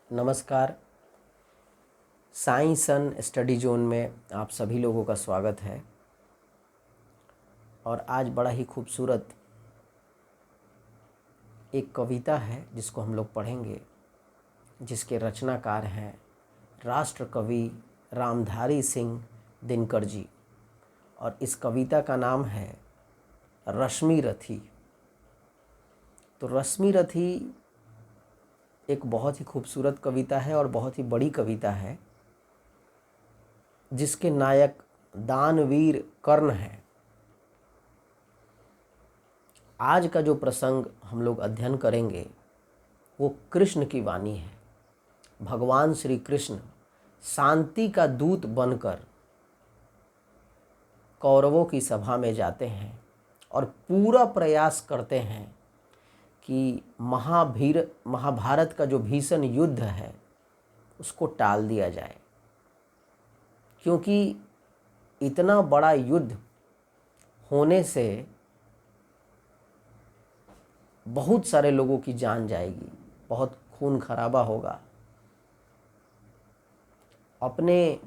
नमस्कार। साइंस सन study zone में आप सभी लोगों का स्वागत है। और आज बड़ा ही खूबसूरत एक कविता है जिसको हम लोग पढ़ेंगे, जिसके रचनाकार हैं राष्ट्र कवि रामधारी सिंह दिनकर जी। और इस कविता का नाम है रश्मि रथी। तो रश्मि रथी एक बहुत ही खूबसूरत कविता है और बहुत ही बड़ी कविता है, जिसके नायक दानवीर कर्ण है। आज का जो प्रसंग हम लोग अध्ययन करेंगे वो कृष्ण की वाणी है। भगवान श्री कृष्ण शांति का दूत बनकर कौरवों की सभा में जाते हैं और पूरा प्रयास करते हैं कि महाभारत का जो भीषण युद्ध है उसको टाल दिया जाए, क्योंकि इतना बड़ा युद्ध होने से बहुत सारे लोगों की जान जाएगी, बहुत खून खराबा होगा। अपने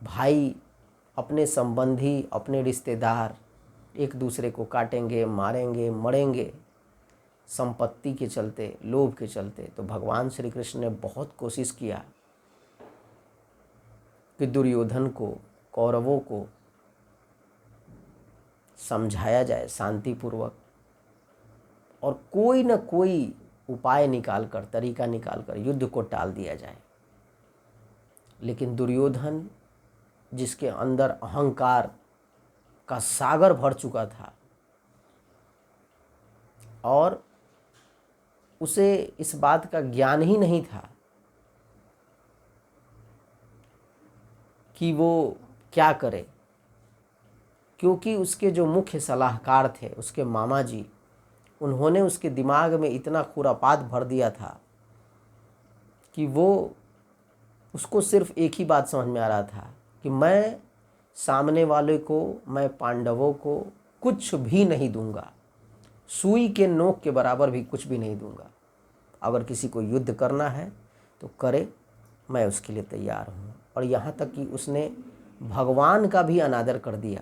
भाई, अपने संबंधी, अपने रिश्तेदार एक दूसरे को काटेंगे, मारेंगे, मरेंगे, संपत्ति के चलते, लोभ के चलते। तो भगवान श्री कृष्ण ने बहुत कोशिश किया कि दुर्योधन को, कौरवों को समझाया जाए शांतिपूर्वक और कोई न कोई उपाय निकालकर, तरीका निकालकर युद्ध को टाल दिया जाए। लेकिन दुर्योधन, जिसके अंदर अहंकार का सागर भर चुका था और उसे इस बात का ज्ञान ही नहीं था कि वो क्या करे, क्योंकि उसके जो मुख्य सलाहकार थे, उसके मामा जी, उन्होंने उसके दिमाग में इतना खुरापात भर दिया था कि उसको सिर्फ एक ही बात समझ में आ रहा था कि मैं सामने वाले को, मैं पांडवों को कुछ भी नहीं दूंगा, सुई के नोक के बराबर भी कुछ भी नहीं दूंगा। अगर किसी को युद्ध करना है तो करे, मैं उसके लिए तैयार हूँ। और यहाँ तक कि उसने भगवान का भी अनादर कर दिया,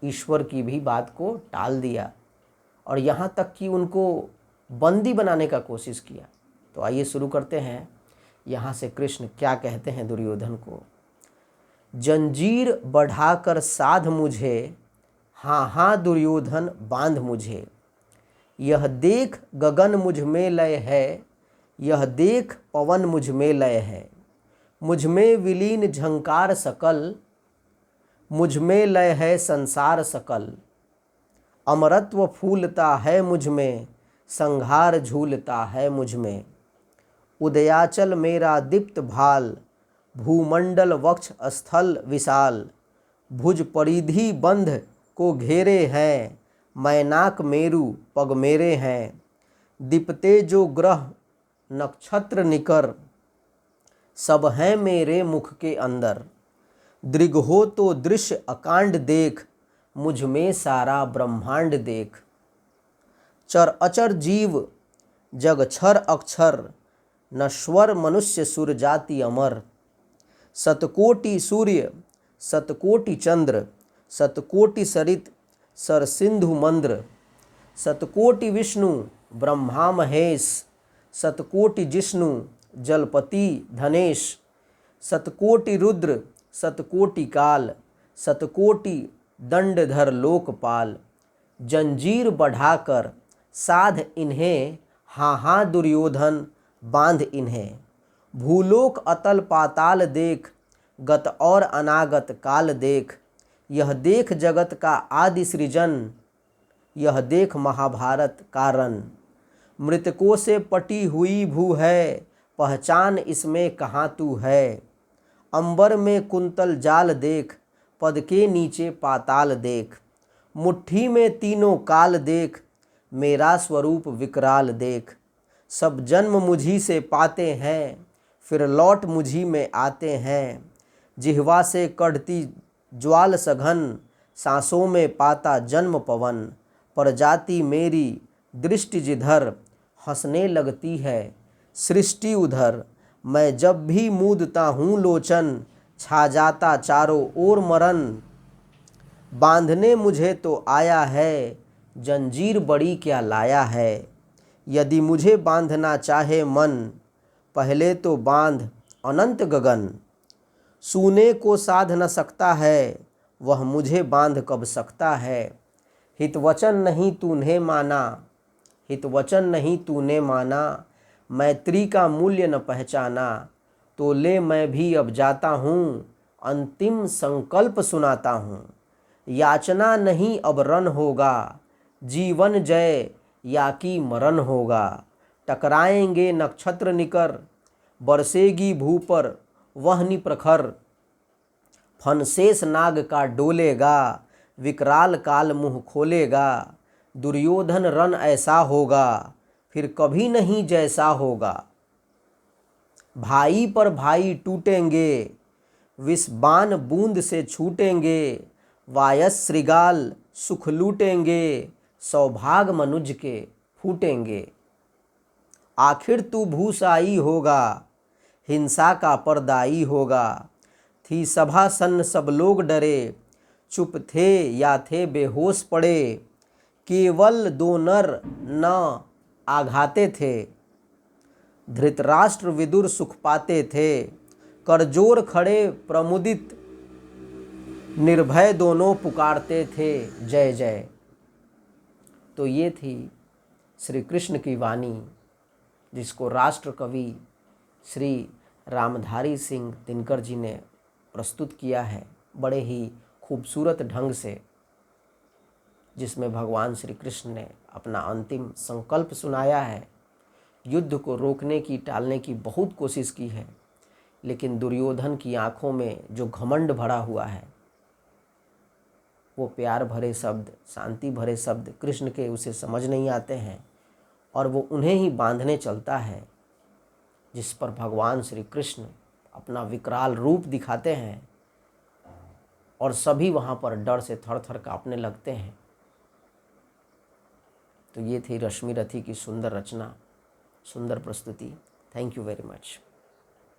ईश्वर की भी बात को टाल दिया और यहाँ तक कि उनको बंदी बनाने का कोशिश किया। तो आइए शुरू करते हैं। यहाँ से कृष्ण क्या कहते हैं दुर्योधन को। जंजीर बढ़ाकर साध मुझे, हाँ हाँ दुर्योधन बांध मुझे। यह देख गगन मुझ में लय है, यह देख पवन मुझ में लय है। मुझ में विलीन झंकार सकल, मुझ में लय है संसार सकल। अमरत्व फूलता है मुझ में, संहार झूलता है मुझ में। उदयाचल मेरा दीप्त भाल, भूमंडल वक्ष स्थल विशाल। भुज परिधि बंध को घेरे हैं, मैनाक मेरु पग मेरे हैं। दीपते जो ग्रह नक्षत्र निकर, सब हैं मेरे मुख के अंदर। दृग हो तो दृश्य अकांड देख, मुझ में सारा ब्रह्मांड देख। चर अचर जीव जग क्षर अक्षर, नश्वर मनुष्य सुर जाति अमर। शतकोटि सूर्य शतकोटि चंद्र, शतकोटि सरित सर सिंधु मंद्र। शतकोटि विष्णु ब्रह्मा महेश, शतकोटि जिष्णु जलपति धनेश। शतकोटि रुद्र शतकोटि काल, शतकोटि दंडधर लोकपाल। जंजीर बढ़ाकर साध इन्हें, हाँ हाँ दुर्योधन बांध इन्हें। भूलोक अतल पाताल देख, गत और अनागत काल देख। यह देख जगत का आदि सृजन, यह देख महाभारत का रन। मृतकों से पटी हुई भू है, पहचान इसमें कहाँ तू है। अंबर में कुंतल जाल देख, पद के नीचे पाताल देख। मुट्ठी में तीनों काल देख, मेरा स्वरूप विकराल देख। सब जन्म मुझी से पाते हैं, फिर लौट मुझी में आते हैं। जिह्वा से कढ़ती ज्वाल सघन, सांसों में पाता जन्म पवन। प्रजाति मेरी दृष्टि जिधर, हंसने लगती है सृष्टि उधर। मैं जब भी मूदता हूँ लोचन, छा जाता चारों ओर मरण। बांधने मुझे तो आया है, जंजीर बड़ी क्या लाया है। यदि मुझे बांधना चाहे मन, पहले तो बांध अनंत गगन। सूने को साध न सकता है, वह मुझे बांध कब सकता है। हितवचन नहीं तूने माना, हितवचन नहीं तूने माना, मैत्री का मूल्य न पहचाना। तो ले मैं भी अब जाता हूँ, अंतिम संकल्प सुनाता हूँ। याचना नहीं अब रन होगा, जीवन जय या कि मरण होगा। टकराएंगे नक्षत्र निकर, बरसेगी भू पर वहनी प्रखर। फनशेष नाग का डोलेगा, विकराल काल मुँह खोलेगा। दुर्योधन रन ऐसा होगा, फिर कभी नहीं जैसा होगा। भाई पर भाई टूटेंगे, विष बाण बूंद से छूटेंगे। वायस श्रृगाल सुख लूटेंगे, सौभाग मनुज के फूटेंगे। आखिर तू भूसाई होगा, हिंसा का परदाई होगा। थी सभा सन्न सब लोग डरे, चुप थे या थे बेहोश पड़े। केवल दो नर न आघाते थे, धृतराष्ट्र विदुर सुख पाते थे। करजोर खड़े प्रमुदित, निर्भय दोनों पुकारते थे जय जय। तो ये थी श्री कृष्ण की वाणी, जिसको राष्ट्र कवि श्री रामधारी सिंह दिनकर जी ने प्रस्तुत किया है बड़े ही खूबसूरत ढंग से, जिसमें भगवान श्री कृष्ण ने अपना अंतिम संकल्प सुनाया है। युद्ध को रोकने की, टालने की बहुत कोशिश की है, लेकिन दुर्योधन की आंखों में जो घमंड भरा हुआ है, वो प्यार भरे शब्द, शांति भरे शब्द कृष्ण के उसे समझ नहीं आते हैं, और वो उन्हें ही बांधने चलता है, जिस पर भगवान श्री कृष्ण अपना विकराल रूप दिखाते हैं और सभी वहाँ पर डर से थर थर काँपने लगते हैं। तो ये थी रश्मि रथी की सुंदर रचना, सुंदर प्रस्तुति। Thank you very much.